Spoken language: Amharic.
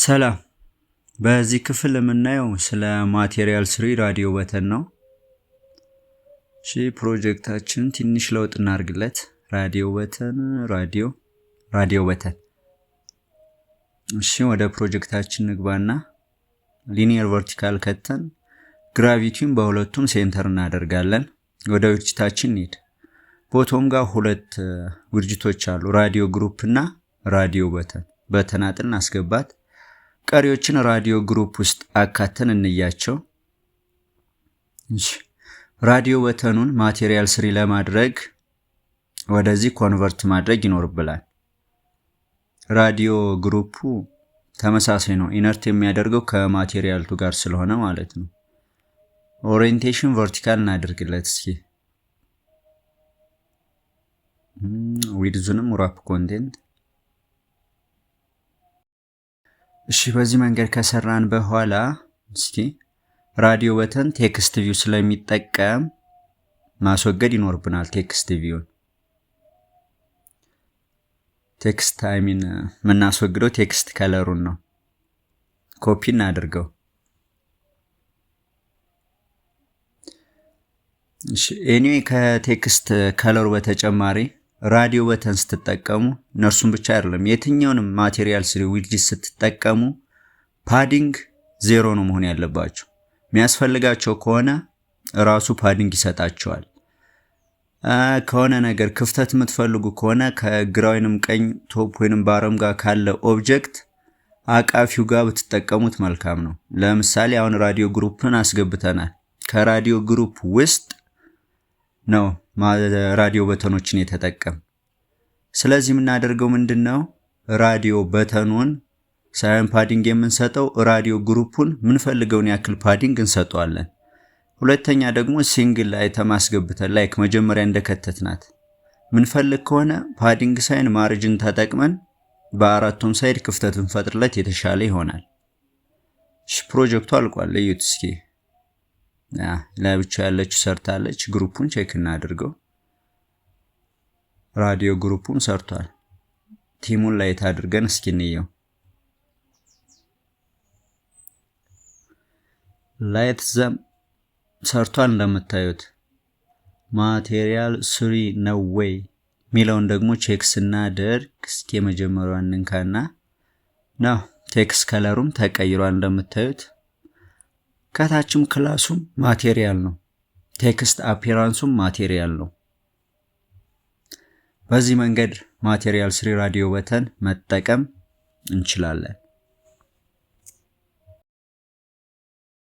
ሰላም። በዚህ ክፍል የምናየው ስለ ማቴሪያል ስሪ ራዲዮ በተን ነው። እሺ ፕሮጀክታችን ትንሽ ለውጥ እናርግለት። ራዲዮ በተን። እሺ ወደ ፕሮጀክታችን ንግባና ሊኒየር ቨርቲካል ከተን ግራቪቲውን በሁለቱም ሴንተር እናደርጋለን። ወደ ዊድጅታችን እንሂድ። ቦቶም ጋር ሁለት ዊድጅቶች አሉ፣ ራዲዮ ግሩፕ እና ራዲዮ በተን። በተናጥል እናስገባት። ቀሪዎችን ራዲዮ ግሩፕ ውስጥ አካተን እንያቸው። እሺ ራዲዮ በተኑን ማቴሪያል ስሪ ለማድረግ ወደዚህ ኮንቨርት ማድረግ ይኖርብናል። ራዲዮ ግሩፑ ተመሳሳይ ነው፣ ኢነርት የሚያደርገው ከማቴሪያልቱ ጋር ስለሆነ ማለት ነው። ኦሪየንቴሽን ቨርቲካል እናደርግለት እስኪ። ዊድዙንም ራፕ ኮንቴንት። እሺ በዚህ መንገድ ከሰራን በኋላ እስኪ ራዲዮ በተን ቴክስት ቪው ስለሚጠቀም ማስወገድ ይኖርብናል። ቴክስት ቪውን የምናስወግደው ቴክስት ከለሩን ነው። ኮፒ እናድርገው። እሺ ኤኒዌይ ከቴክስት ከለሩ በተጨማሪ ራዲዮ በተን ስትጠቀሙ እነርሱን ብቻ አይደለም የትኛውንም ማቴሪያል ስሪ ዊድጅት ስትጠቀሙ ፓዲንግ 0 ነው መሆን ያለባቸው። የሚያስፈልጋቸው ከሆነ ራሱ ፓዲንግ ይሰጣቸዋል። ከሆነ ነገር ክፍተት የምትፈልጉ ከሆነ ከግራ ወይንም ቀኝ ቶፕ ወይንም ባረም ጋር ካለ ኦብጀክት አቃፊው ጋር ብትጠቀሙት መልካም ነው። ለምሳሌ አሁን ራዲዮ ግሩፕን አስገብተናል። ከራዲዮ ግሩፕ ውስጥ ነው ራዲዮ በተኖችን የተጠቀም። ስለዚህ የምናደርገው ምንድነው? ራዲዮ በተኑን ሳይሆን ፓዲንግ የምንሰጠው ራዲዮ ግሩፑን ምንፈልገውን ያክል ፓዲንግ እንሰጠዋለን። ሁለተኛ ደግሞ ሲንግል አይተም አስገብተን ላይክ መጀመሪያ እንደከተትናት ምንፈልግ ከሆነ ፓዲንግ ሳይን ማርጅን ተጠቅመን በአራቱም ሳይድ ክፍተት እንፈጥርለት የተሻለ ይሆናል። እሺ ፕሮጀክቱ አልቋል። ለዩት እስኪ ለብቻ ያለችው ሰርታለች። ግሩፑን ቼክ እናድርገው። ራዲዮ ግሩፑም ሰርቷል። ቲሙን ላይት አድርገን እስኪ እንየው። ላይት ዘም ሰርቷል። እንደምታዩት ማቴሪያል ስሪ ነው ወይ ሚለውን ደግሞ ቼክ ስናደርግ እስኪ የመጀመሪያውን እንካና ነው ቴክስት ከለሩም ተቀይሯል። እንደምታዩት ከታችም ክላሱም ማቴሪያል ነው፣ ቴክስት አፒራንሱም ማቴሪያል ነው። በዚህ መንገድ ማቴሪያል ስሪ ራዲዮ በተን መጠቀም እንችላለን።